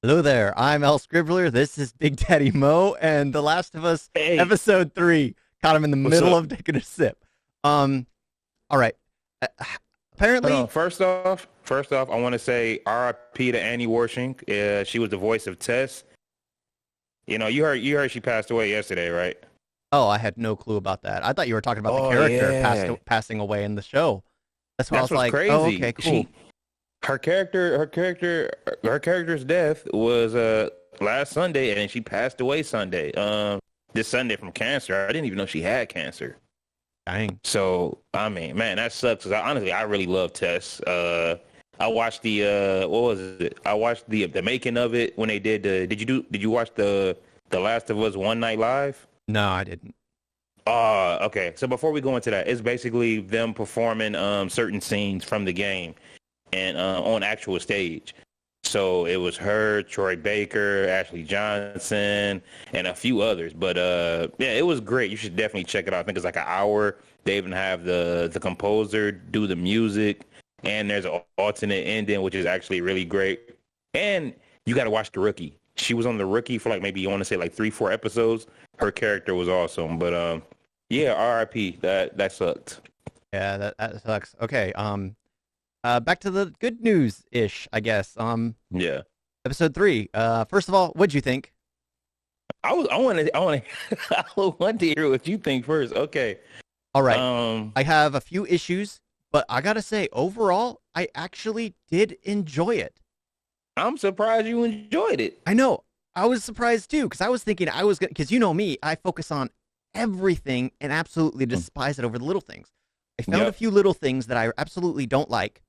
Hello there. I'm El-SCRIBBLER. This is Big Daddy Mo, and The Last of Us, Hey, Episode 3. Caught him in the what's middle up? of taking a sip. Um, all right. Uh, Hold on. apparently, First off, I want to say R.I.P. to Annie Wersching. She was the voice of Tess. You heard she passed away yesterday, right? oh, I had no clue about that. I thought you were talking about the Oh character yeah, passing away in the show. That's why I that's was what's like, oh, okay, crazy. cool. Her character's death was last Sunday, and she passed away Sunday. This Sunday from cancer. I didn't even know she had cancer. Dang. So I mean, man, that sucks. 'Cause honestly, I really love Tess. I watched the what was it? I watched the making of it when they did the. Did you watch the Last of Us One Night Live? No, I didn't. Okay. So before we go into that, it's basically them performing certain scenes from the game and on actual stage. So it was her, Troy Baker, Ashley Johnson, and a few others. But yeah, it was great. You should definitely check it out. I think it's like an hour. They even have the composer do the music, and there's an alternate ending, which is actually really great. And you got to watch The Rookie. She was on The Rookie for like maybe you want to say like 3, 4 episodes. Her character was awesome. But yeah, R.I.P. That sucked. Yeah, that sucks. Okay. Back to the good news ish, I guess. Yeah. Episode 3. First of all, what'd you think? I want to hear what you think first. Okay. All right. Um, I have a few issues, but I gotta say, overall, I actually did enjoy it. I'm surprised you enjoyed it. I know. I was surprised too, because I was thinking I was gonna, because you know me, I focus on everything and absolutely despise it over the little things. I found a Yep. few little things that I absolutely don't like,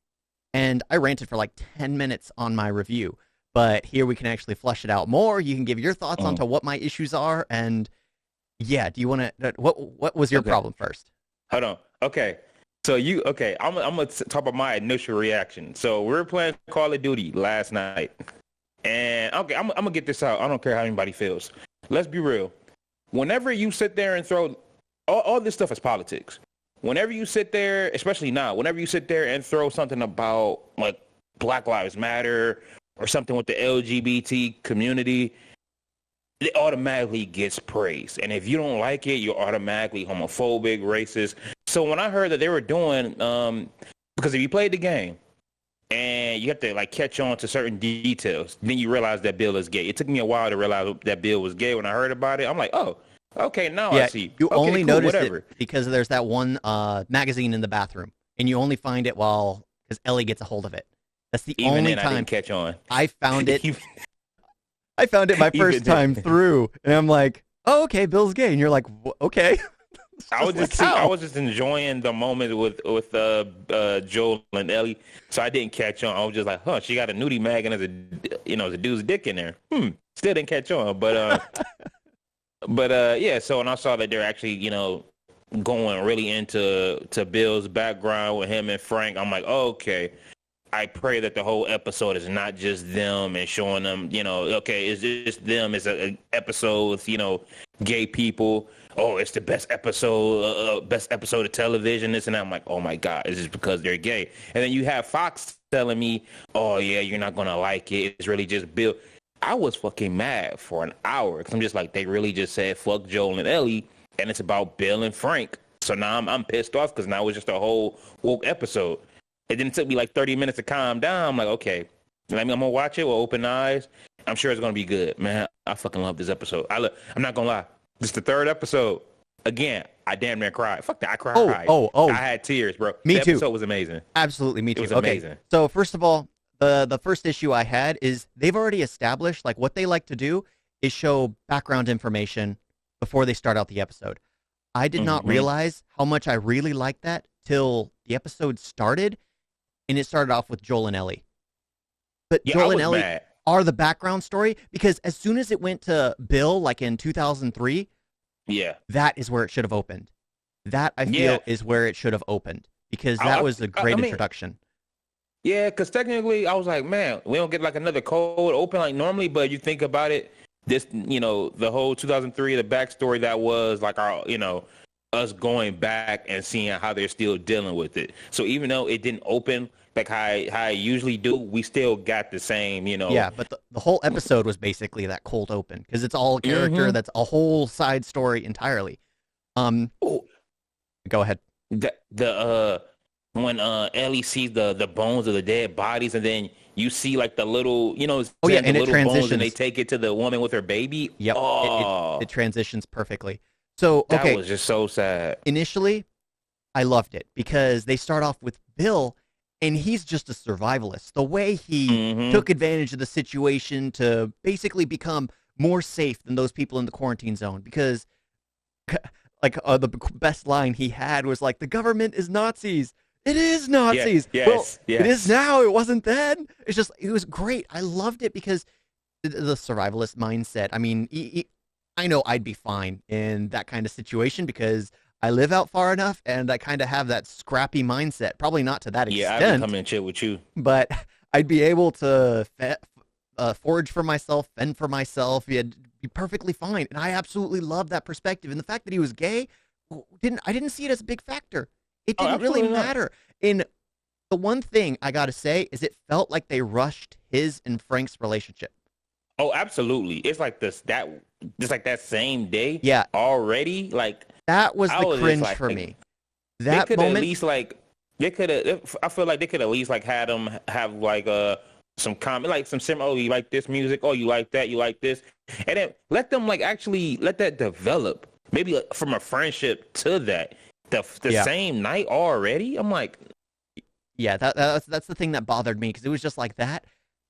and I ranted for like 10 minutes on my review. But here we can actually flush it out more. You can give your thoughts Um, onto what my issues are, and yeah, do you want to? What was your okay. problem first? Hold on. Okay. So okay? I'm gonna talk about my initial reaction. So we were playing Call of Duty last night, and okay, I'm gonna get this out. I don't care how anybody feels. Let's be real. Whenever you sit there and throw all this stuff is politics. Whenever you sit there, especially now, whenever you sit there and throw something about like Black Lives Matter or something with the LGBT community, it automatically gets praised. And if you don't like it, you're automatically homophobic, racist. So when I heard that they were doing, because if you played the game and you have to like catch on to certain details, then you realize that Bill is gay. It took me a while to realize that Bill was gay. When I heard about it, I'm like, oh, okay, now I Yeah, see. you Okay, only cool, noticed whatever. it because there's that one magazine in the bathroom, and you only find it while because Ellie gets a hold of it. That's the Even only then, I time didn't catch on. I found it. even, I found it my even first time then. through, and I'm like, "Oh, okay, Bill's gay," and you're like, "Okay." It's I was just like just see, I how? was just enjoying the moment with Joel and Ellie, so I didn't catch on. I was just like, huh, she got a nudie mag and as a dude's dick in there. Still didn't catch on, but yeah. So when I saw that they're actually going really into Bill's background with him and Frank, I'm like, oh, okay. I pray that the whole episode is not just them and showing them, okay, it's just them. It's a episode with, gay people. Oh, it's the best episode of television. This and that. I'm like, oh my God, it's just because they're gay. And then you have Fox telling me, oh yeah, you're not gonna like it. It's really just Bill. I was fucking mad for an hour because I'm just like, they really just said fuck Joel and Ellie, and it's about Bill and Frank. So now I'm pissed off because now it's just a whole woke episode. And then it took me like 30 minutes to calm down. I'm like, okay, I'm gonna watch it with open eyes. I'm sure it's gonna be good, man. I fucking love this episode. I'm not gonna lie. This is the third episode. Again, I damn near cried. Fuck that, I Oh, cried. oh, I oh, had tears, bro. me The too. episode was amazing. Absolutely, me It too. was Okay, amazing. so first of all, the first issue I had is they've already established like what they like to do is show background information before they start out the episode. I did not Hmm. realize how much I really liked that till the episode started, and it started off with Joel and Ellie. But Yeah, I Joel and was Ellie mad. are the background story because as soon as it went to Bill, like in 2003, Yeah, that is where it should have opened. That I yeah. feel is where it should have opened because I, that I, was a I great mean, introduction. yeah, because technically, I was like, man, we don't get like another cold open like normally. But you think about it, this, the whole 2003, the backstory that was like our, us going back and seeing how they're still dealing with it. So even though it didn't open like how I usually do, we still got the same, you know. Yeah, but the whole episode was basically that cold open because it's all a character Mm-hmm. that's a whole side story entirely. Um, Oh, go ahead. the when Ellie sees the bones of the dead bodies, and then you see like the little, you know, Oh yeah, the and it little bones, and they transitions. take it to the woman with her baby. Yep, it Oh, transitions perfectly. So that okay, was just so sad. initially I loved it because they start off with Bill, and he's just a survivalist. The way he Mm-hmm. took advantage of the situation to basically become more safe than those people in the quarantine zone because like the best line he had was like, "The government is Nazis. It is Yeah. Nazis. Well, Yes. it is Yes. now. It wasn't then." It's just it was great. I loved it because the survivalist mindset. I mean, I know I'd be fine in that kind of situation because I live out far enough and I kind of have that scrappy mindset. Probably not to that Yeah, I've been extent, coming and chill with you. but I'd be able to forage for myself, fend for myself. You'd be perfectly fine. And I absolutely love that perspective. And the fact that he was gay, I didn't see it as a big factor. It Oh, didn't really absolutely not. matter. And the one thing I got to say is it felt like they rushed his and Frank's relationship. Oh, absolutely. It's like just like that same day Yeah, already. Like that was I the was just cringe for like, me. they That could at moment, least like they could have. I feel like they could at least like had them have like some comment, like some sim. Oh, you like this music? Oh, you like that? You like this? And then let them like actually let that develop. Maybe like, from a friendship to that. The yeah, same night already. I'm like, yeah, that's the thing that bothered me because it was just like that,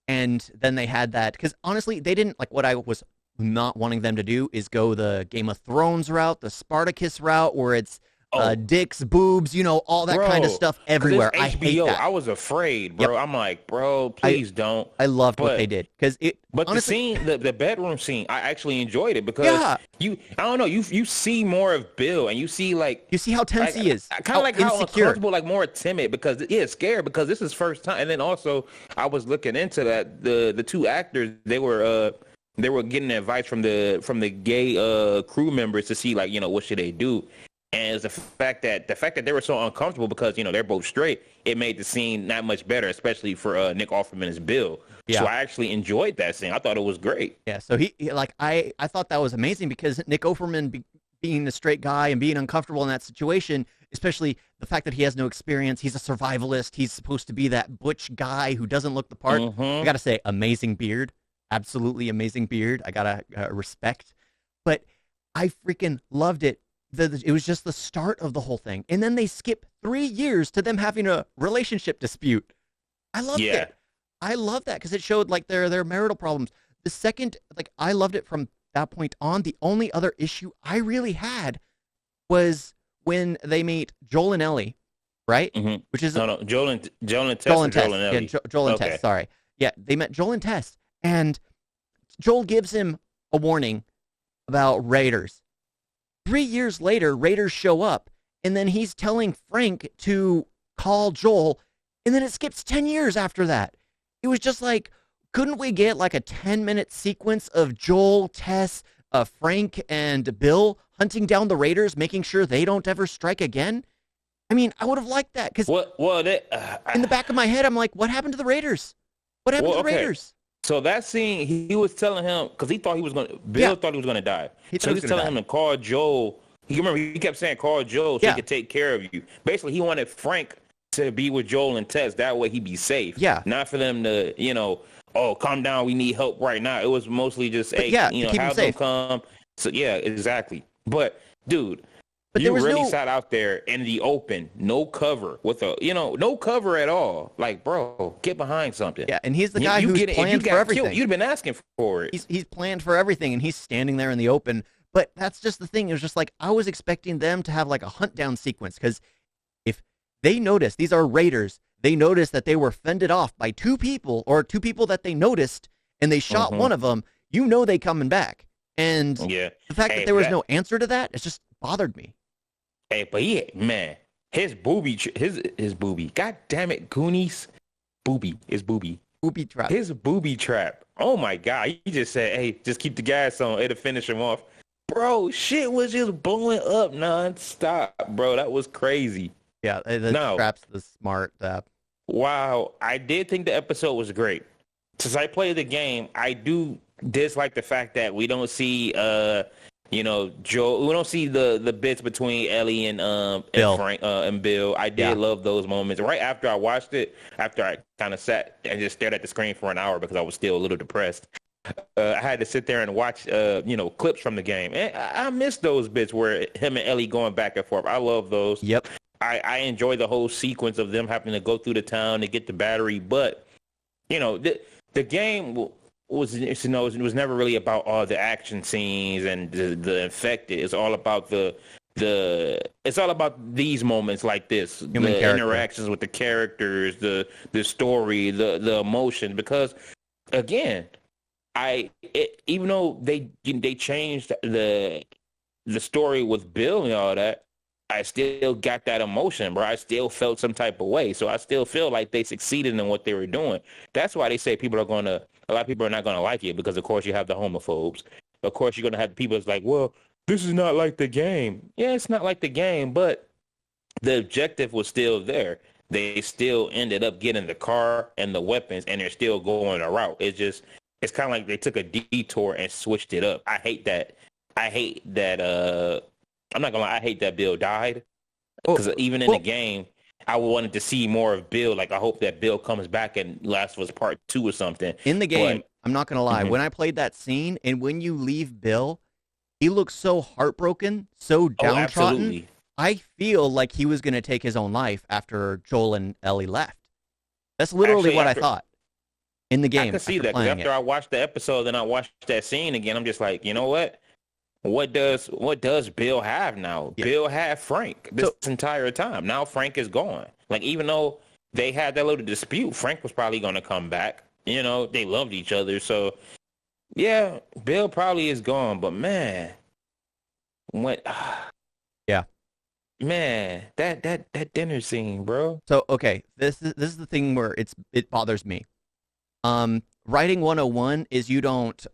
and then they had that because honestly, they didn't like what I was not wanting them to do is go the Game of Thrones route, the Spartacus route, where it's oh, dicks, boobs, all that kind of bro, stuff because it's everywhere. I hate HBO. that. I was afraid, Yep, bro. I'm like, bro, I please don't. I loved what they But did because it But the honestly, scene, the bedroom scene, I actually enjoyed it because yeah, I don't know, you see more of Bill, and you see you see how tense he is, kind of how like how insecure. uncomfortable, like more timid because yeah, scared because this is first time. And then also I was looking into that the two actors they were getting advice from the gay crew members to see like what should they do. And it's the fact that they were so uncomfortable because they're both straight, it made the scene not much better, especially for Nick Offerman as Bill. So Yeah. I actually enjoyed that scene. I thought it was great. Yeah, so like I thought that was amazing because Nick Offerman being the straight guy and being uncomfortable in that situation, especially the fact that he has no experience, he's a survivalist, he's supposed to be that butch guy who doesn't look the part. I Mm-hmm. got to say amazing beard. Absolutely amazing beard. I got to respect. But I freaking loved it. It was just the start of the whole thing. And then they skip 3 years to them having a relationship dispute. I loved Yeah. it. I love that because it showed like their marital problems. The second, like I loved it from that point on. The only other issue I really had was when they meet Joel and Ellie, right? Mm-hmm. Which is No, Joel and Tess Joel or and Joel Tess. and Yeah, Ellie. Joel and Tess. Okay. Sorry. Yeah, they met Joel and Tess, and Joel gives him a warning about Raiders. 3 years later, Raiders show up, and then he's telling Frank to call Joel, and then it skips 10 years after that. It was just like, couldn't we get like a 10-minute sequence of Joel, Tess, Frank, and Bill hunting down the Raiders, making sure they don't ever strike again? I mean, I would have liked that because Well, in the back of my head, I'm like, what happened to the Raiders? What happened well, to the okay. Raiders? So that scene, he was telling him because he thought he was gonna. Yeah, Bill thought he was gonna die. he thought So he he was was going to telling die. him to call Joel. He remember he kept saying call Joel so he Yeah, could take care of you. Basically, he wanted Frank to be with Joel and Tess. That way he'd be safe. yeah. Not for them to, oh, calm down. We need help right now. It was mostly just, But hey, yeah, to keep him have them safe. come. So yeah, exactly. But dude, But there you was really no, sat out there in the open, no cover with no cover at all. Like, bro, get behind something. yeah, and he's the You, guy you who's get it. If you planned for got killed, everything. you'd have been asking for it. He's planned for everything, and he's standing there in the open. But that's just the thing. It was just like I was expecting them to have like a hunt down sequence because if they notice these are raiders, they notice that they were fended off by two people or two people that they noticed, and they shot Hmm. one of them. They coming back, and Yeah. the fact that Hey, there was no answer to that, it just bothered me. but man, his booby. God damn it, Goonies, booby. Booby trap. His booby trap. Oh my god, he just said, hey, just keep the gas on. It'll finish him off. Bro, shit was just blowing up nonstop, bro. That was crazy. Yeah, the No, trap's the smart. While I did think the episode was great, since I played the game, I do dislike the fact that we don't see Joe. We don't see the bits between Ellie and Bill. Frank and Bill. I Yeah. did love those moments. Right after I watched it, after I kind of sat and just stared at the screen for an hour because I was still a little depressed. I had to sit there and watch clips from the game, and I miss those bits where him and Ellie going back and forth. I love those. Yep. I enjoy the whole sequence of them having to go through the town to get the battery, but the game was it was never really about all the action scenes and the infected. It's all about it's all about these moments like this, Human the character. interactions with the characters, the story, the emotion. Because again, even though they changed the story with Bill and all that, I still got that emotion, bro. I still felt some type of way. So I still feel like they succeeded in what they were doing. That's why they say a lot of people are not gonna like it, because of course you have the homophobes. Of course you're gonna have people that's like, well, this is not like the game. Yeah, it's not like the game, but the objective was still there. They still ended up getting the car and the weapons, and they're still going a route. It's kind of like they took a detour and switched it up. I hate that. I'm not gonna lie. I hate that Bill died, because even in the game, I wanted to see more of Bill. Like, I hope that Bill comes back in Last of Us Part 2 or something. In the game, I'm not going to lie. Mhm. When I played that scene and when you leave Bill, he looks so heartbroken, so downtrodden. Absolutely. I feel like he was going to take his own life after Joel and Ellie left. That's literally Actually, what I thought in the game. I can see that, because after I watched the episode, then I watched that scene again. I'm just like, you know what? What does Bill have now? Yeah. Bill had Frank this entire time. Now Frank is gone. Like, even though they had that little dispute, Frank was probably going to come back. They loved each other. So, yeah, Bill probably is gone. But, man, yeah. Man, that dinner scene, bro. So, okay, this is the thing where it bothers me. Writing 101 is you don't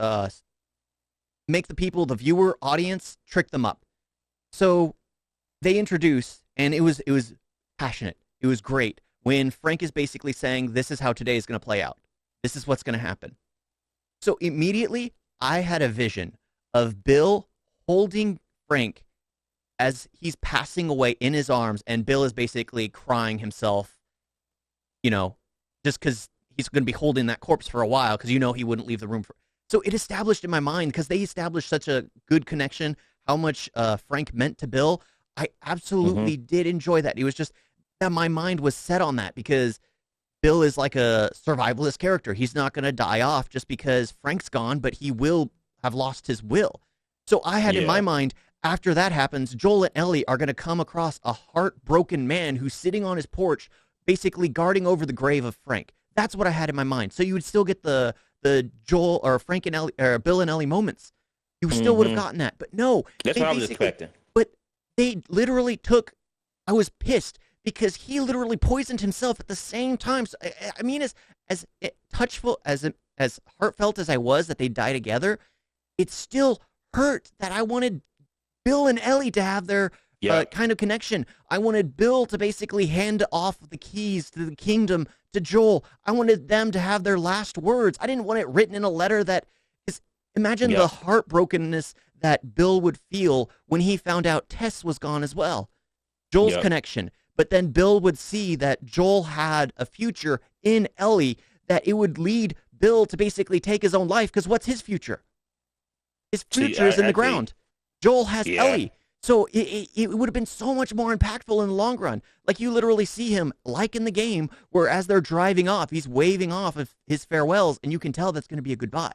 make the people, the viewer, audience, trick them up. So they introduce, and it was passionate. It was great when Frank is basically saying, this is how today is going to play out. This is what's going to happen. So immediately I had a vision of Bill holding Frank as he's passing away in his arms, and Bill is basically crying himself, just because he's going to be holding that corpse for a while, because he wouldn't leave the room for. So it established in my mind, because they established such a good connection, how much Frank meant to Bill. I absolutely did enjoy that. It was just that my mind was set on that, because Bill is like a survivalist character. He's not going to die off just because Frank's gone, but he will have lost his will. So I had in my mind, after that happens, Joel and Ellie are going to come across a heartbroken man who's sitting on his porch, basically guarding over the grave of Frank. That's what I had in my mind. So you would still get the Joel or Frank and Ellie or Bill and Ellie moments. You still would have gotten that, but no. That's what I was expecting. But they literally took. I was pissed because he literally poisoned himself at the same time. So, I mean, as touchful as heartfelt as I was that they die together, it still hurt that I wanted Bill and Ellie to have their kind of connection. I wanted Bill to basically hand off the keys to the kingdom to Joel. I wanted them to have their last words. I didn't want it written in a letter that is. Imagine the heartbrokenness that Bill would feel when he found out Tess was gone as well. Joel's connection. But then Bill would see that Joel had a future in Ellie, that it would lead Bill to basically take his own life, because what's his future? His future is in the ground. Joel has Ellie. So it would have been so much more impactful in the long run. Like, you literally see him, like in the game, where as they're driving off, he's waving off of his farewells, and you can tell that's going to be a goodbye.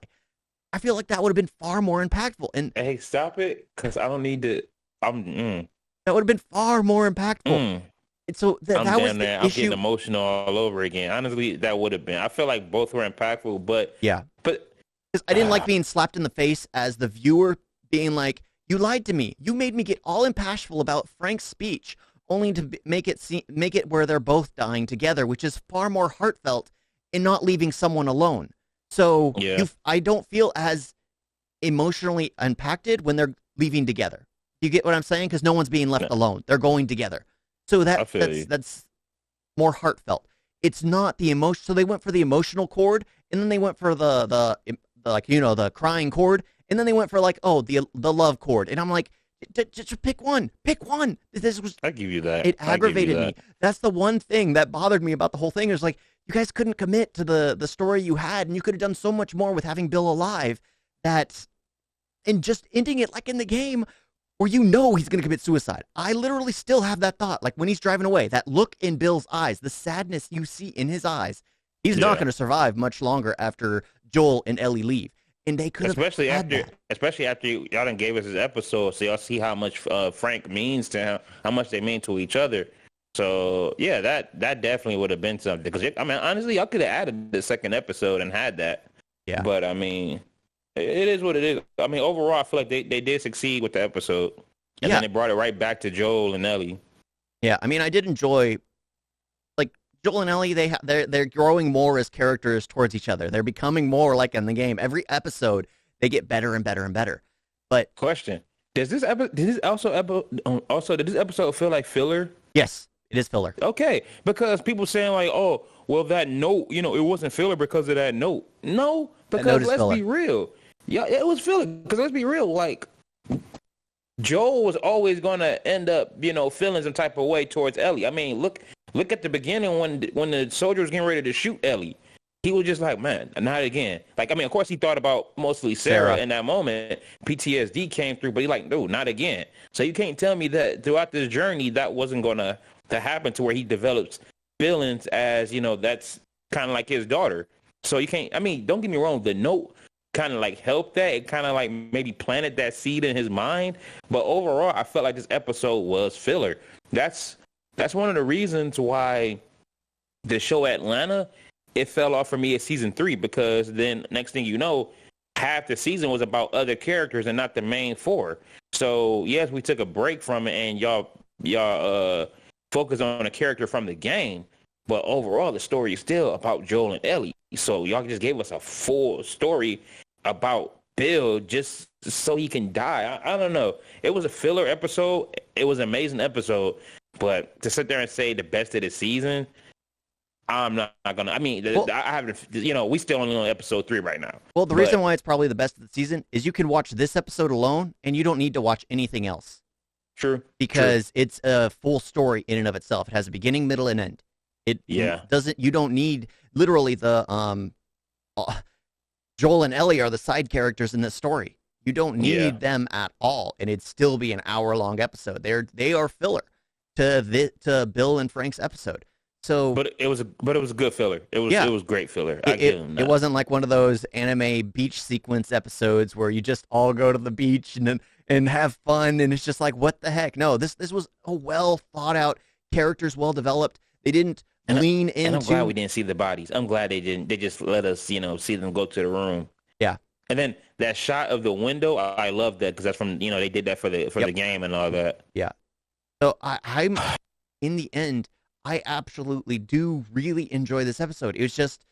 I feel like that would have been far more impactful. And hey, stop it, because I don't need to. That would have been far more impactful. And so that was the I'm issue. getting emotional all over again. Honestly, that would have been. I feel like both were impactful, but because I didn't like being slapped in the face as the viewer, being like, you lied to me. You made me get all impassioned about Frank's speech, only to make it where they're both dying together, which is far more heartfelt in not leaving someone alone. So I don't feel as emotionally impacted when they're leaving together. You get what I'm saying? Because no one's being left alone. They're going together. So that's more heartfelt. it's not the emotion. So they went for the emotional chord, and then they went for the like the crying chord, and then they went for like the love chord, and I'm like, just pick one, pick one. This was I give you that. it aggravated me. That's the one thing that bothered me about the whole thing. It was like you guys couldn't commit to the story you had, and you could have done so much more with having Bill alive. And just ending it like in the game where he's going to commit suicide. I literally still have that thought. Like when he's driving away, that look in Bill's eyes, the sadness you see in his eyes. He's not going to survive much longer after Joel and Ellie leave. And they could have especially after y'all done gave us this episode, so y'all see how much Frank means to him, how much they mean to each other. So yeah, that definitely would have been something. Because I mean, honestly, y'all could have added the second episode and had that. Yeah. But I mean, it is what it is. I mean, overall, I feel like they did succeed with the episode, and then they brought it right back to Joel and Ellie. Yeah, I mean, I did enjoy, like Joel and Ellie. They're growing more as characters towards each other. They're becoming more like in the game. Every episode, they get better and better and better. But question: did this episode feel like filler? Yes, it is filler. Okay, because people saying like, oh, well, that note, it wasn't filler because of that note. No, because let's be real. Yeah, it was filler. Because let's be real, like Joel was always gonna end up, feeling some type of way towards Ellie. I mean, look at the beginning when the soldier was getting ready to shoot Ellie. He was just like, man, not again. Like, I mean, of course he thought about mostly Sarah in that moment. PTSD came through, but he like, no, not again. So you can't tell me that throughout this journey that wasn't gonna happen to where he develops feelings as, that's kind of like his daughter. So you can't, I mean, don't get me wrong, the note kind of like helped that. It kind of like maybe planted that seed in his mind. But overall, I felt like this episode was filler. That's one of the reasons why the show Atlanta, it fell off for me at season 3, because then next thing you know, half the season was about other characters and not the main 4. So yes, we took a break from it and y'all focus on a character from the game. But overall, the story is still about Joel and Ellie. So y'all just gave us a full story about Bill just so he can die. I don't know. It was a filler episode. It was an amazing episode. But to sit there and say the best of the season, I'm not gonna. I mean, I haven't. We still only on episode 3 right now. Well, the reason why it's probably the best of the season is you can watch this episode alone, and you don't need to watch anything else. True. Because it's a full story in and of itself. It has a beginning, middle, and end. You don't need literally the Joel and Ellie are the side characters in this story. You don't need them at all, and it'd still be an hour-long episode. They are filler to Bill and Frank's episode. So, but it was a good filler. It was great filler. It wasn't like one of those anime beach sequence episodes where you just all go to the beach and have fun, and it's just like, what the heck? No, this was a well thought out, characters well developed. They didn't lean into. And I'm glad we didn't see the bodies. I'm glad they didn't. They just let us, see them go to the room. Yeah. And then that shot of the window, I love that because that's from they did that for the game and all that. Yeah. So I'm in the end, I absolutely do really enjoy this episode. It was just,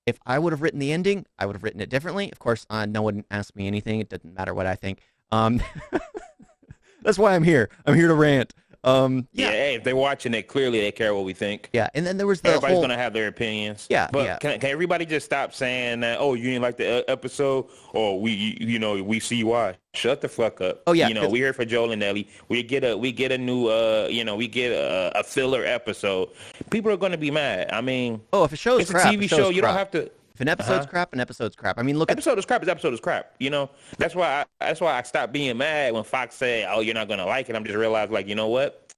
if I would have written the ending, I would have written it differently. Of course, no one asked me anything. It doesn't matter what I think. That's why I'm here. I'm here to rant. Hey, if they're watching it, clearly they care what we think. Yeah, and then there was everybody's gonna have their opinions. Yeah, but can everybody just stop saying that? Oh, you didn't like the episode, or we see why. Shut the fuck up. Oh yeah, we here for Joel and Ellie. We get a new a filler episode. People are gonna be mad. I mean, if a show's crap, it's a TV show. You don't have to. If an episode's crap, an episode's crap. I mean, look, episode is crap. Episode is crap. That's why I stopped being mad when Fox said, "Oh, you're not gonna like it." I'm just realized, like, you know what?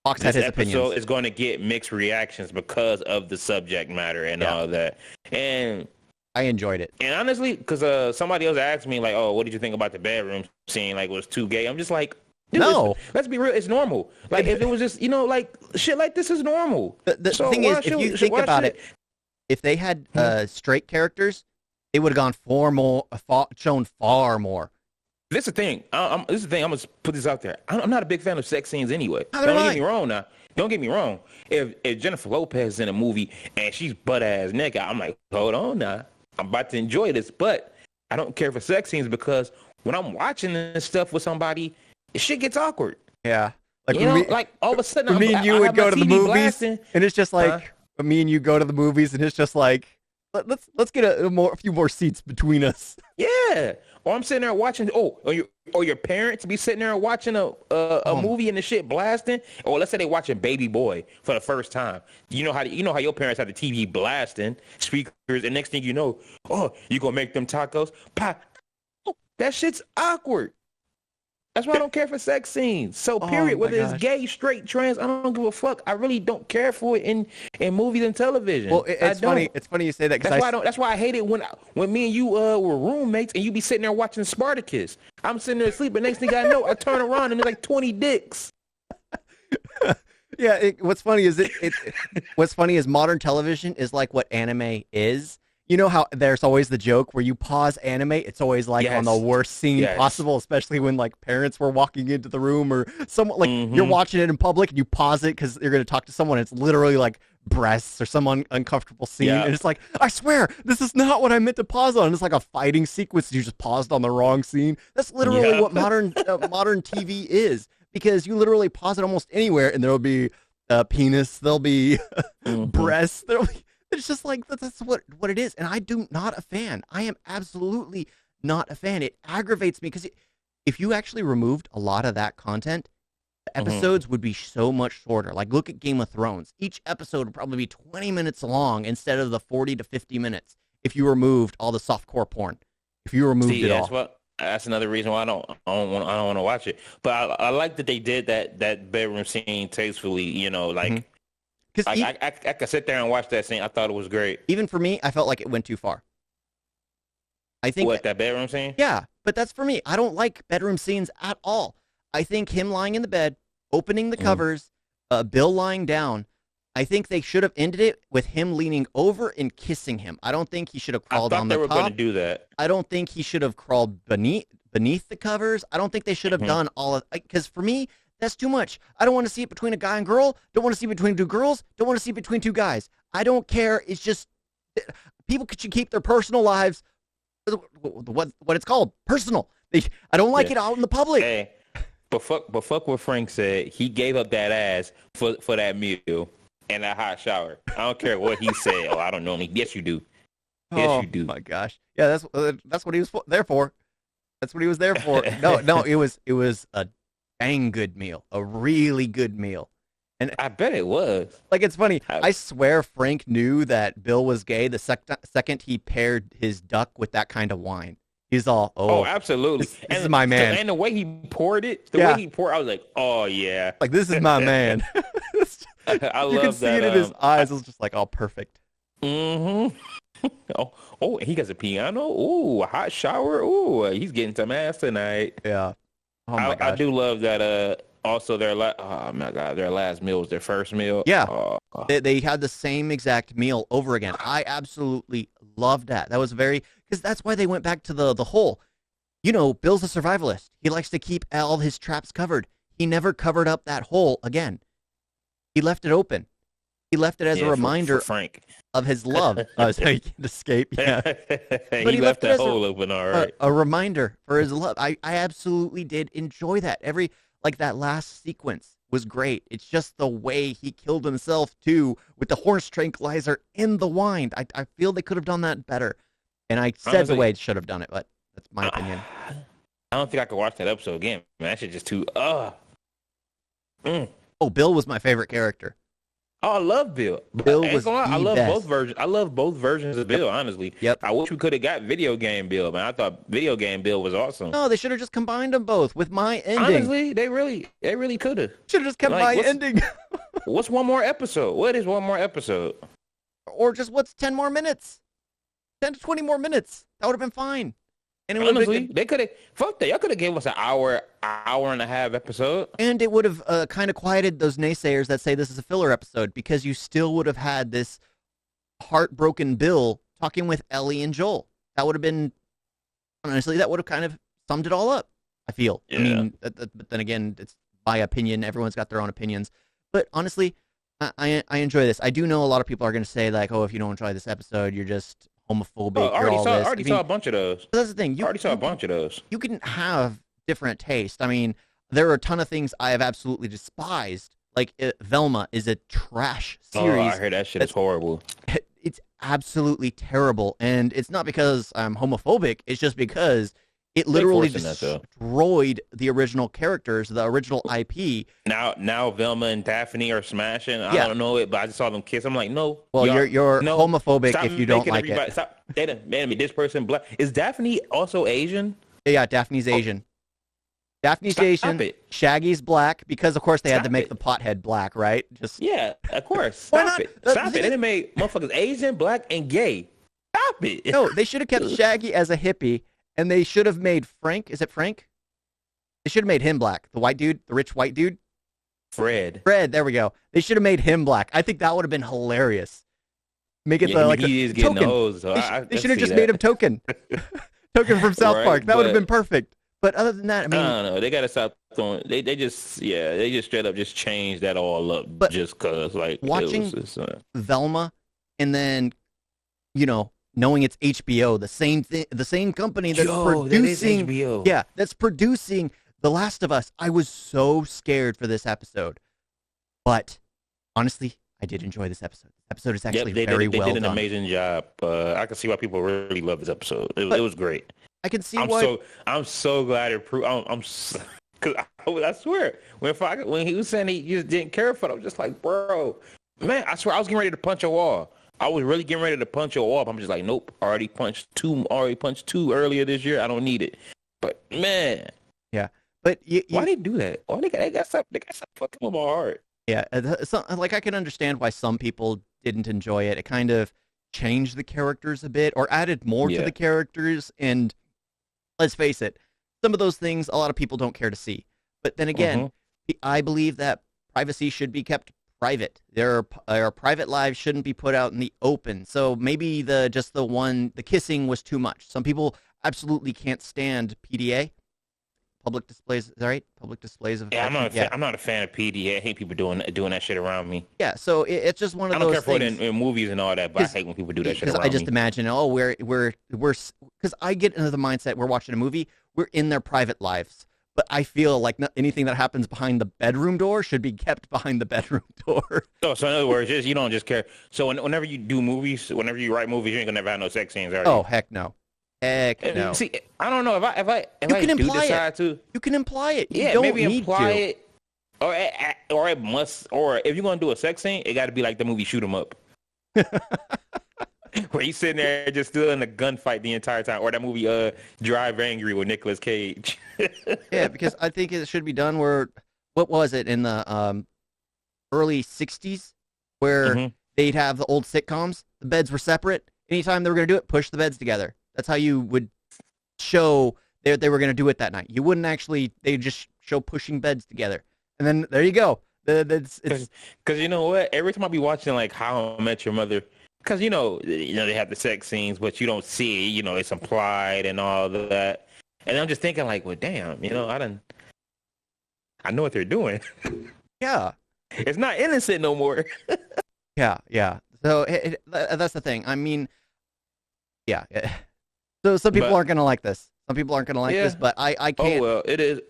Fox had his opinions. This episode is going to get mixed reactions because of the subject matter and all that. And I enjoyed it. And honestly, because somebody else asked me, like, "Oh, what did you think about the bedroom scene? Like, it was too gay." I'm just like, dude, no. Let's be real. It's normal. Like, if it was just, like, shit like this is normal. The thing is, if you think about it, if they had straight characters, they would have gone shown far more. This is the thing. I'm gonna put this out there. I'm not a big fan of sex scenes anyway. Don't get me wrong now. Don't get me wrong. If Jennifer Lopez is in a movie and she's butt ass naked, I'm like, hold on now. I'm about to enjoy this, but I don't care for sex scenes because when I'm watching this stuff with somebody, shit gets awkward. Yeah. Like like all of a sudden, me and you would go to the movies, and it's just like, me and you go to the movies, and it's just like, let's get a few more seats between us. Yeah. Or I'm sitting there watching. Or your parents be sitting there watching a movie and the shit blasting. Or let's say they watching Baby Boy for the first time. You know how your parents have the TV blasting speakers, and next thing you know, you gonna make them tacos? Pop. That shit's awkward. That's why I don't care for sex scenes. So period. Whether it's gay, straight, trans, I don't give a fuck. I really don't care for it in movies and television. Well, it's funny. It's funny you say that because that's why I hate it when me and you were roommates and you be sitting there watching Spartacus. I'm sitting there asleep, but next thing I know, I turn around and there's like 20 dicks. Yeah. What's funny is modern television is like what anime is. You know how there's always the joke where you pause anime, it's always like on the worst scene possible, especially when like parents were walking into the room or someone like you're watching it in public and you pause it because you're going to talk to someone. It's literally like breasts or some uncomfortable scene. And it's like, I swear, this is not what I meant to pause on. It's like a fighting sequence. You just paused on the wrong scene. That's literally what modern TV is, because you literally pause it almost anywhere and there'll be a penis, there'll be breasts, there'll be... It's just like, that's what it is. And I do not a fan. I am absolutely not a fan. It aggravates me because if you actually removed a lot of that content, the episodes would be so much shorter. Like, look at Game of Thrones. Each episode would probably be 20 minutes long instead of the 40 to 50 minutes if you removed all the softcore porn. If you removed it all. That's another reason why I don't want to watch it. But I like that they did that bedroom scene tastefully, you know, like... I could sit there and watch that scene. I thought it was great. Even for me, I felt like it went too far. I think that bedroom scene? Yeah, but that's for me. I don't like bedroom scenes at all. I think him lying in the bed, opening the covers, Bill lying down. I think they should have ended it with him leaning over and kissing him. I don't think he should have crawled on the top. I thought they were going to do that. I don't think he should have crawled beneath the covers. I don't think they should have done all of, because for me, that's too much. I don't want to see it between a guy and girl. Don't want to see it between two girls. Don't want to see it between two guys. I don't care. It's just people should keep their personal lives, what it's called, personal. I don't like it out in the public. Hey, but fuck what Frank said. He gave up that ass for that meal and that hot shower. I don't care what he said. I don't know. Yes, you do. Yes, you do. Oh my gosh. Yeah, that's what he was there for. That's what he was there for. No, it was a dang good meal, a really good meal. And I bet it was. Like, it's funny. I swear Frank knew that Bill was gay the second he paired his duck with that kind of wine. He's all, absolutely. This is my man. And the way he poured it, I was like, oh yeah. Like, this is my man. I love that. You can see it in his eyes. It was just like, all perfect. Oh, he got a piano. Ooh, a hot shower. Ooh, he's getting some ass tonight. Yeah. Oh my gosh. I do love that. Also, their last meal was their first meal. Yeah. They had the same exact meal over again. I absolutely loved that. That was because that's why they went back to the hole. You know, Bill's a survivalist. He likes to keep all his traps covered. He never covered up that hole again. He left it open. He left it as a reminder for Frank of his love. So he can't escape. Yeah. But he left that hole open, all right. A reminder for his love. I absolutely did enjoy that. That last sequence was great. It's just the way he killed himself, too, with the horse tranquilizer in the wine. I feel they could have done that better. And I said honestly, the way it should have done it, but that's my opinion. I don't think I could watch that episode again. Man, that shit just too, Oh, Bill was my favorite character. Oh, I love Bill. I love both versions. I love both versions of Bill, honestly. Yep. I wish we could have got video game Bill, man. I thought video game Bill was awesome. No, they should have just combined them both with my ending. Honestly, they really could have. Should have just kept my ending. What's one more episode? What is one more episode? Or just what's 10 more minutes? 10 to 20 more minutes. That would have been fine. And honestly, they could have fuck that. Y'all could have gave us an hour and a half episode. And it would have kind of quieted those naysayers that say this is a filler episode, because you still would have had this heartbroken Bill talking with Ellie and Joel. That would have been, honestly, that would have kind of summed it all up, I feel. Yeah. I mean, but then again, it's my opinion. Everyone's got their own opinions. But honestly, I enjoy this. I do know a lot of people are going to say, like, oh, if you don't enjoy this episode, you're just homophobic. I already saw a bunch of those. That's the thing. I already saw a bunch of those. You can have different taste. I mean, there are a ton of things I have absolutely despised, Like Velma is a trash Oh, I series. heard that shit is horrible. It's absolutely terrible, and it's not because I'm homophobic. It's just because it They literally forcing that though. destroyed the original characters, the original IP. Now Velma and Daphne are smashing. I Yeah. don't know it, but I just saw them kiss. I'm like, no. Well, y'all- you're no, homophobic stop if you don't making like everybody, it. Stop. They done made me this person black. Is Daphne also Asian? Yeah, Daphne's Asian. Daphne's Stop Asian. it. Shaggy's black because, of course, they had to Stop make it. the pothead black, right? Just Yeah, of course. Why Stop not? it. Stop it. They done made motherfuckers Asian, black, and gay. Stop it. no. They should have kept Shaggy as a hippie, and they should have made Frank. Is it Frank? They should have made him black. The white dude, the rich white dude. Fred. Fred. There we go. They should have made him black. I think that would have been hilarious. Make it Yeah, like he a is getting token. those. So They should have just made him Token. Token from South Right, Park. That would have but- been perfect. But other than that, I I mean, don't know. They gotta stop throwing. They just straight up just changed that all up But just cause like watching it was just, Velma, and then knowing it's HBO, the same thing, the same company that's producing. HBO. Yeah, that's producing The Last of Us. I was so scared for this episode, but honestly, I did enjoy this episode. This episode is actually they very did well an done. amazing job. I can see why people really love this episode. It was great. I can see why. I'm so glad it proved. Cause I swear when he was saying he just didn't care for it, I was just like, bro, man, I swear I was getting ready to punch a wall. I was really getting ready to punch a wall. But I'm just like, nope, already punched two earlier this year. I don't need it. But man, Yeah, but why they do that? Why they got something fucking with my heart. Yeah, like I can understand why some people didn't enjoy it. It kind of changed the characters a bit or added more to the characters. And let's face it, some of those things a lot of people don't care to see. But then again, I believe that privacy should be kept private. Their private lives shouldn't be put out in the open. So maybe the kissing was too much. Some people absolutely can't stand PDA. Public displays, is that right? Public displays of Yeah, affection. I'm not a fan of PDA. I hate people doing that shit around me. Yeah, so it's just one of I don't those care for it things. in movies and all that, but I hate when people do that shit Because around I just me. imagine, we're because I get into the mindset we're watching a movie, we're in their private lives, but I feel like anything that happens behind the bedroom door should be kept behind the bedroom door. So in other words, you don't just care. So whenever you do movies, whenever you write movies, you ain't gonna never have no sex scenes, are you? Oh heck no, heck no. See, I don't know if I can do imply decide to. You can imply it. You Yeah, don't maybe need imply to. it, or it must, or if you're gonna do a sex scene, it got to be like the movie Shoot 'Em Up, where he's sitting there just still in a gunfight the entire time, or that movie Drive Angry with Nicolas Cage. Yeah, because I think it should be done where, what was it, in the early 60s, where they'd have the old sitcoms, the beds were separate. Anytime they were going to do it, push the beds together. That's how you would show they were going to do it that night. You wouldn't actually, they'd just show pushing beds together. And then there you go. It's Because you know what? Every time I be watching like How I Met Your Mother, because you know they have the sex scenes, but you don't see, it's implied and all that. And I'm just thinking like, well, damn, I know what they're doing. yeah. It's not innocent no more. Yeah. So that's the thing. I mean, yeah. So some people aren't going to like this. Some people aren't going to like this, but I can't. Oh well, it is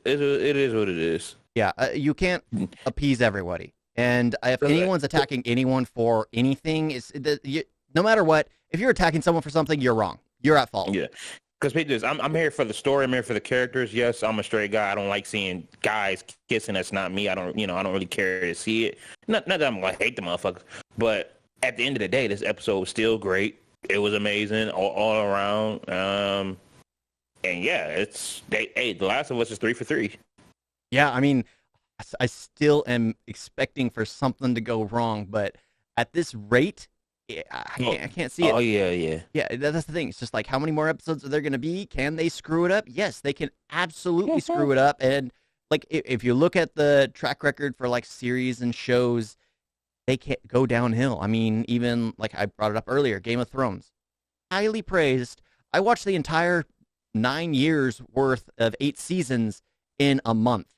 what it is. Yeah, you can't appease everybody. And if anyone's attacking anyone for anything, no matter what, if you're attacking someone for something, you're wrong. You're at fault. Yeah. Because I'm here for the story. I'm here for the characters. Yes, I'm a straight guy. I don't like seeing guys kissing. That's not me. I don't really care to see it. Not that I'm like hate the motherfuckers, but at the end of the day, this episode was still great. It was amazing all around. And yeah, The Last of Us is 3 for 3. Yeah, I mean, I still am expecting for something to go wrong, but at this rate, I can't see it. Oh yeah. Yeah, that's the thing. It's just like, how many more episodes are there going to be? Can they screw it up? Yes, they can absolutely screw it up. And like, if you look at the track record for like series and shows, they can't go downhill. I mean, even like I brought it up earlier, Game of Thrones, highly praised. I watched the entire 9 years worth of 8 seasons in a month.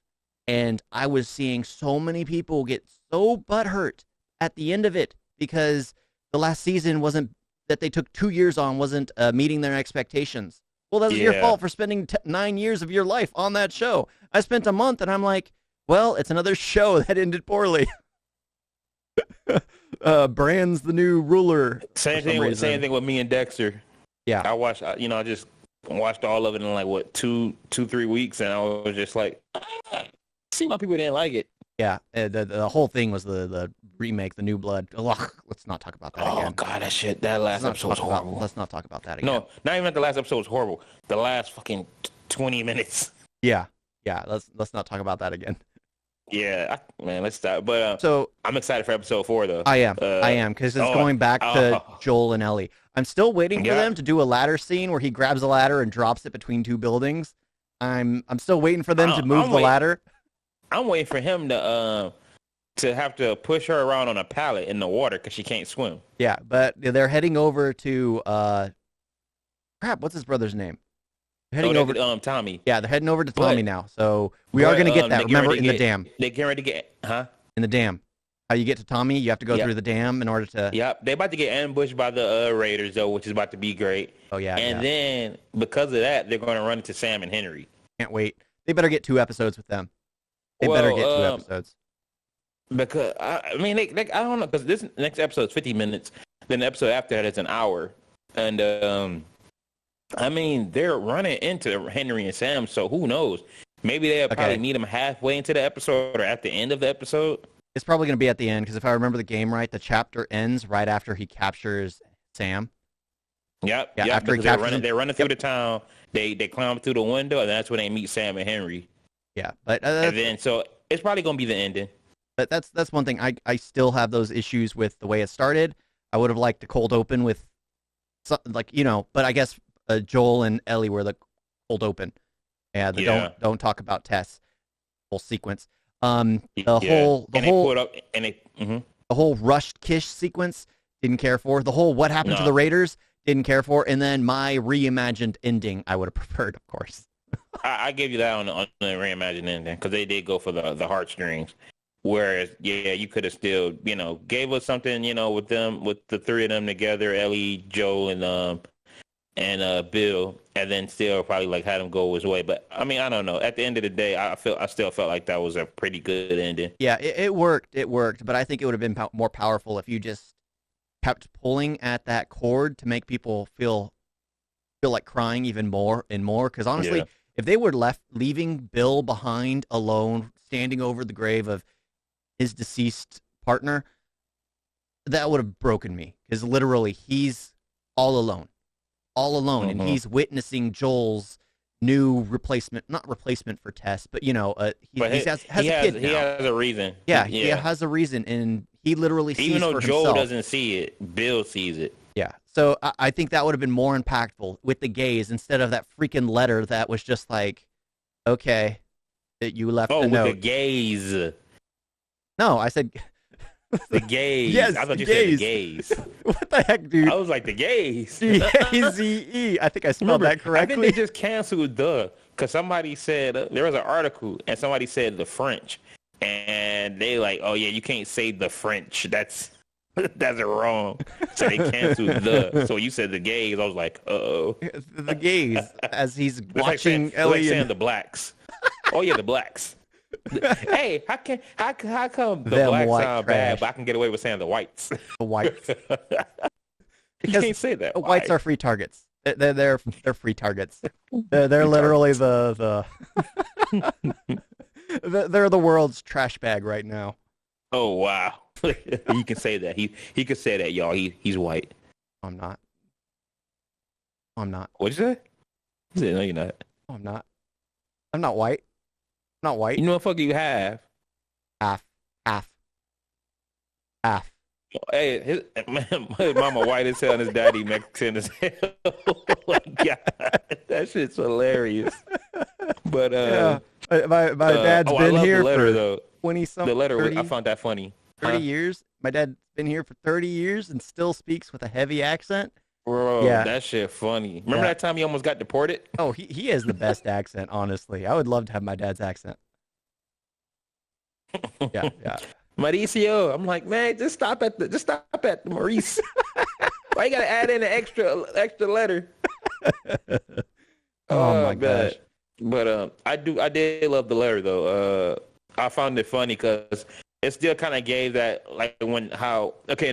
And I was seeing so many people get so butthurt at the end of it because the last season that they took 2 years on wasn't meeting their expectations. Well, that was your fault for spending 9 years of your life on that show. I spent a month and I'm like, Well, it's another show that ended poorly. Brand's the new ruler. Same thing with me and Dexter. Yeah. I watched, I just watched all of it in like what 3 weeks, and I was just like, see why people didn't like it. Yeah, the whole thing was the remake, the New Blood. Ugh, let's not talk about that again. Oh god, that last episode was horrible. Let's not talk about that again. No, not even the last episode was horrible. The last fucking 20 minutes. Yeah. Let's not talk about that again. Yeah, man, let's stop. But so I'm excited for episode 4 though. I am because it's going back to Joel and Ellie. I'm still waiting for them to do a ladder scene where he grabs a ladder and drops it between two buildings. I'm still waiting for them to move the ladder. I'm waiting for him to have to push her around on a pallet in the water because she can't swim. Yeah, but they're heading over to what's his brother's name? They're heading over to Tommy. Yeah, they're heading over to Tommy now. So we are going to get that. Remember, in the dam. They get ready to get, in the dam. How you get to Tommy? You have to go through the dam in order to. Yep, they about to get ambushed by the Raiders though, which is about to be great. Oh yeah. And then because of that, they're going to run into Sam and Henry. Can't wait. They better get 2 episodes with them. They better get 2 episodes. Because I mean, I don't know, because this next episode is 50 minutes. Then the episode after that is an hour, and I mean, they're running into Henry and Sam, so who knows? Maybe they'll probably meet them halfway into the episode or at the end of the episode. It's probably going to be at the end, because if I remember the game right, the chapter ends right after he captures Sam. Yep. Yeah, after he captures they're running through the town. They climb through the window, and that's when they meet Sam and Henry. Yeah, but and then so it's probably going to be the ending. But that's one thing. I still have those issues with the way it started. I would have liked a cold open with, but I guess Joel and Ellie were the cold open. Yeah, don't talk about Tess. Whole sequence. The whole rushed kiss sequence, didn't care for. The whole what happened to the Raiders, didn't care for. And then my reimagined ending, I would have preferred, of course. I give you that on the reimagined ending, because they did go for the heartstrings. Whereas, you could have still, gave us something, with the 3 of them together, Ellie, Joe, and Bill, and then still probably like had him go his way. But I mean, I don't know. At the end of the day, I still felt like that was a pretty good ending. Yeah, it worked. It worked, but I think it would have been more powerful if you just kept pulling at that cord to make people feel like crying even more and more. Because honestly, if they were leaving Bill behind alone, standing over the grave of his deceased partner, that would have broken me. Because literally, he's all alone, and he's witnessing Joel's new not replacement for Tess, but he has a kid now. He has a reason. Yeah, he has a reason, and he literally sees even though for Joel himself. doesn't see it, Bill sees it. Yeah, so I think that would have been more impactful with the gaze instead of that freaking letter that was just like, okay, that you left the note. Oh, the gaze. No, I said the gaze. Yes, I thought you said the gaze. What the heck, dude? I was like, the gaze. G-A-Z-E. I think I spelled that correctly. I think they just canceled because somebody said, there was an article, and somebody said the French. And they like, oh, yeah, you can't say the French. That's wrong. So they canceled So you said the gaze. I was like, uh-oh. The gaze, as he's watching Ellie. Like saying the blacks. Oh, yeah, the blacks. Hey, how come the blacks sound bad, but I can get away with saying the whites? The whites. You can't say that. The whites are free targets. They're free targets. They're literally the they're the world's trash bag right now. Oh wow. You can say that. He could say that, y'all. He's white. I'm not. What'd you say? He said, no, you're not. I'm not. I'm not white. I'm not white. You know what fuck you have? Half. Hey, his mama white as hell and his daddy Mexican as hell. Oh my God. That shit's hilarious. But my dad's been here for 20-something. The letter, 30, I found that funny. 30 years. My dad's been here for 30 years and still speaks with a heavy accent. Bro, that shit funny. Remember that time he almost got deported? Oh, he has the best accent, honestly. I would love to have my dad's accent. Yeah. Mauricio. I'm like, man, just stop at the Maurice. Why you gotta add in an extra letter? Oh my gosh. But I did love the letter though. I found it funny because it still kind of gave that like in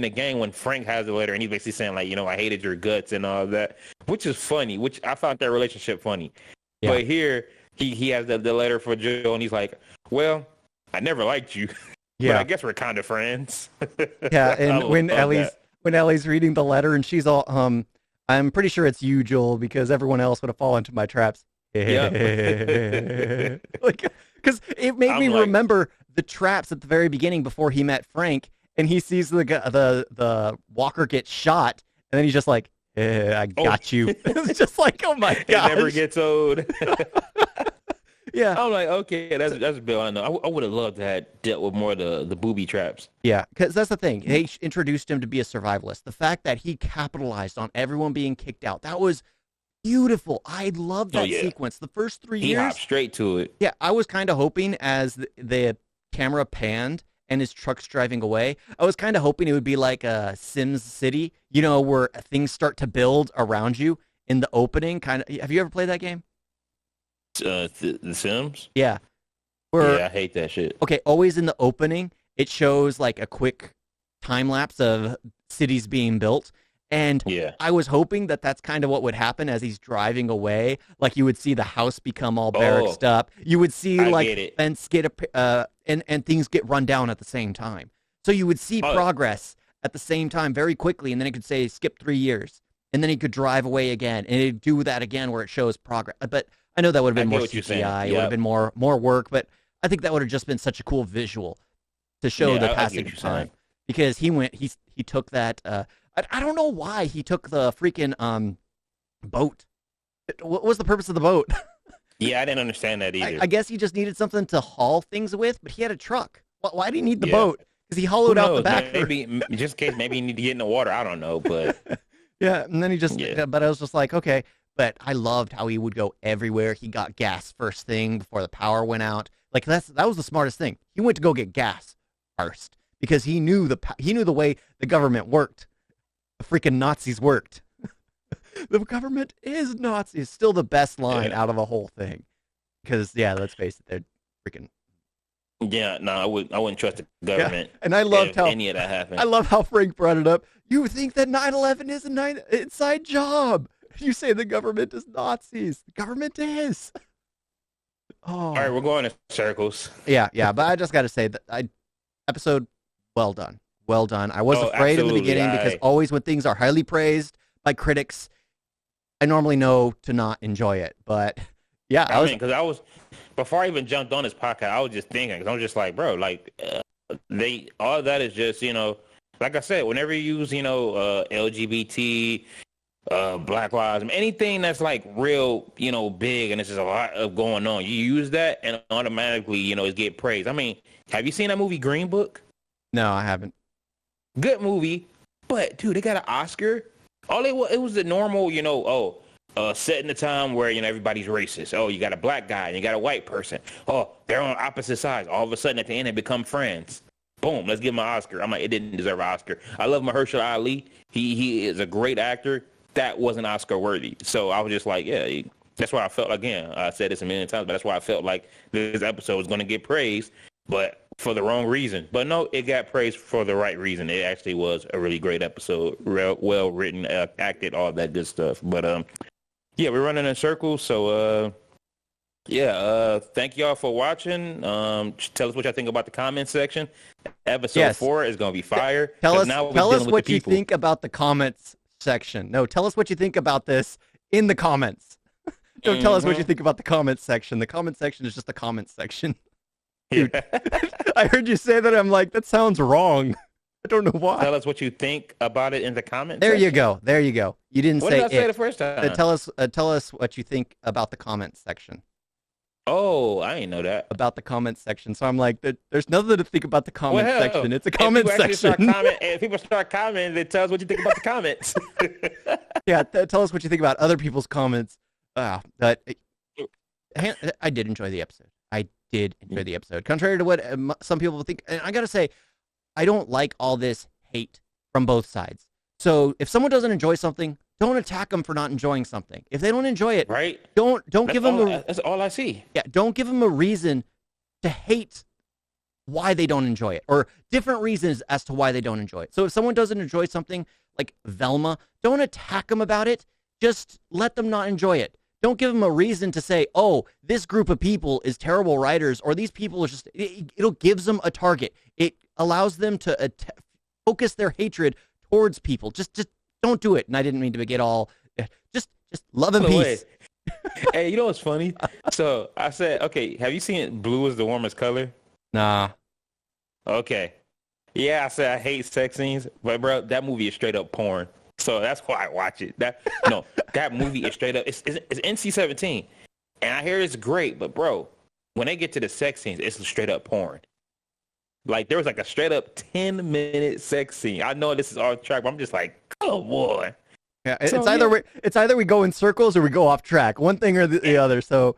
the game when Frank has the letter and he's basically saying like, I hated your guts and all that, which is funny. Which I found that relationship funny. Yeah. But here he has the letter for Joe and he's like, well, I never liked you. Yeah. But I guess we're kind of friends. Yeah, and when Ellie's reading the letter and she's all, I'm pretty sure it's you, Joel, because everyone else would have fallen into my traps. Yep. Like, because it made me remember the traps at the very beginning before he met Frank, and he sees the walker get shot, and then he's just like, I got you. It's just like, oh my god, it never gets old. Yeah, I'm like, okay, that's Bill. I know. I would have loved to have dealt with more of the booby traps. Yeah, because that's the thing. They introduced him to be a survivalist. The fact that he capitalized on everyone being kicked out, that was beautiful. I love that sequence. The first 3 years, he hopped straight to it. Yeah, I was kind of hoping as the camera panned and his truck's driving away, I was kind of hoping it would be like a Sims City, where things start to build around you in the opening. Kind of. Have you ever played that game? The Sims? Yeah. Yeah, I hate that shit. Okay, always in the opening, it shows like a quick time lapse of cities being built. And I was hoping that that's kind of what would happen as he's driving away. Like you would see the house become all barracked up. You would see like fence get and things get run down at the same time. So you would see progress at the same time very quickly, and then it could say skip 3 years, and then he could drive away again, and it'd do that again where it shows progress. But I know that would have been more CGI. It would have been more work, but I think that would have just been such a cool visual to show the passing of time. Because he took that. I don't know why he took the freaking boat. What was the purpose of the boat? Yeah, I didn't understand that either. I guess he just needed something to haul things with, but he had a truck. Why did he need the boat? Because he hollowed out the back. Maybe just in case maybe he need to get in the water. I don't know, but yeah. And then he just. Yeah. But I was just like, okay. But I loved how he would go everywhere. He got gas first thing before the power went out. Like that was the smartest thing. He went to go get gas first because he knew the way the government worked. The freaking Nazis worked. The government is Nazis. Still the best line out of the whole thing. Because let's face it, they're freaking. Yeah, no, I wouldn't trust the government. Yeah. And I loved how any of that happened. I love how Frank brought it up. You think that 9/11 is an inside job? You say the government is Nazis. The government is. Oh. All right, we're going in circles. Yeah, but I just got to say that episode, well done. Well done. I was afraid in the beginning because always when things are highly praised by critics, I normally know to not enjoy it. But yeah, because before I even jumped on this podcast, I was just thinking, because I'm just like, bro, like all that is just, like I said, whenever you use, LGBT, Black Lives, anything that's like real, big, and it's just a lot of going on, you use that and automatically, it get praised. I mean, have you seen that movie Green Book? No, I haven't. Good movie, but dude, they got an Oscar. It was the normal, set in the time where everybody's racist. Oh, you got a black guy and you got a white person. Oh, they're on opposite sides. All of a sudden, at the end, they become friends. Boom, let's give him an Oscar. I'm like, it didn't deserve an Oscar. I love Mahershala Ali. He is a great actor. That wasn't Oscar worthy. So I was just like, yeah. That's why I felt, again, I said this a million times, but that's why I felt like this episode was going to get praised, but for the wrong reason. But no, it got praised for the right reason. It actually was a really great episode, well written, acted, all that good stuff. But we're running in circles. So thank y'all for watching. Tell us what y'all think about the comment section. Episode 4 is going to be fire. Tell us what you think about the comments section. No, tell us what you think about this in the comments. Don't tell us what you think about the comments section. The comment section is just the comments section. Dude, I heard you say that. I'm like, that sounds wrong. I don't know why. Tell us what you think about it in the comments. There you go. You didn't what say did I say the first time? Tell us what you think about the comments section. Oh, I didn't know that. About the comments section. So I'm like, there's nothing to think about the comments section. It's a comment section. If people start commenting, it tells us what you think about the comments. Yeah, tell us what you think about other people's comments. But I did enjoy the episode. Contrary to what some people think. And I got to say, I don't like all this hate from both sides. So if someone doesn't enjoy something, don't attack them for not enjoying something. If they don't enjoy it, right? Don't give them that's all I see. Yeah, don't give them a reason to hate why they don't enjoy it, or different reasons as to why they don't enjoy it. So if someone doesn't enjoy something like Velma, don't attack them about it. Just let them not enjoy it. Don't give them a reason to say, oh, this group of people is terrible writers, or these people are just, it'll gives them a target. It allows them to focus their hatred towards people. Just don't do it. And I didn't mean to get all, just love and peace. Hey, you know what's funny? So I said, okay, have you seen Blue is the Warmest Color? Nah. Okay. Yeah, I said I hate sex scenes, but bro, that movie is straight up porn. So that's why I watch it. That movie is straight up. It's NC-17, and I hear it's great, but bro, when they get to the sex scenes, it's straight up porn. Like there was like a straight up 10-minute sex scene. I know this is off track, but I'm just like, oh boy. Yeah, it's either we go in circles or we go off track, one thing or the other. So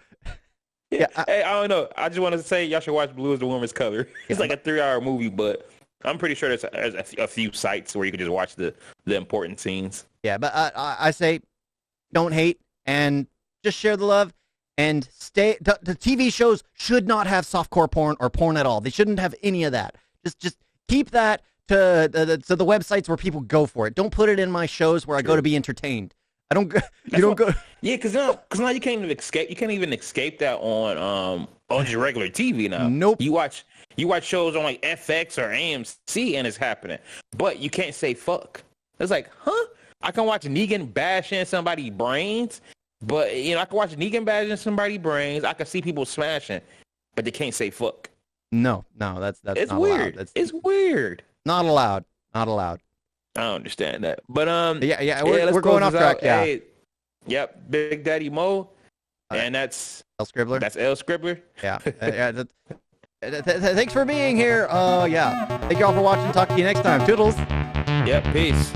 yeah, hey, I don't know. I just wanted to say y'all should watch Blue is the Warmest Color. It's like a 3-hour movie, but I'm pretty sure there's a few sites where you can just watch the important scenes. Yeah, but I say don't hate and just share the love and stay. The TV shows should not have softcore porn or porn at all. They shouldn't have any of that. Just keep that to the websites where people go for it. Don't put it in my shows where I go to be entertained. I don't. You don't go. Yeah, because now you can't even escape. You can't even escape that on your regular TV now. Nope. You watch shows on like FX or AMC and it's happening, but you can't say fuck. It's like, huh? I can watch Negan bashing somebody's brains, but I can watch Negan bashing somebody's brains. I can see people smashing, but they can't say fuck. No, that's it's not weird. Allowed. It's weird. Not allowed. Not allowed. I don't understand that. But we're going off track. Yeah. Hey, yep, Big Daddy Mo, and that's EL-SCRIBBLER. That's EL-SCRIBBLER. Yeah. Thanks for being here. Yeah. Thank you all for watching. Talk to you next time. Toodles. Yep. Peace.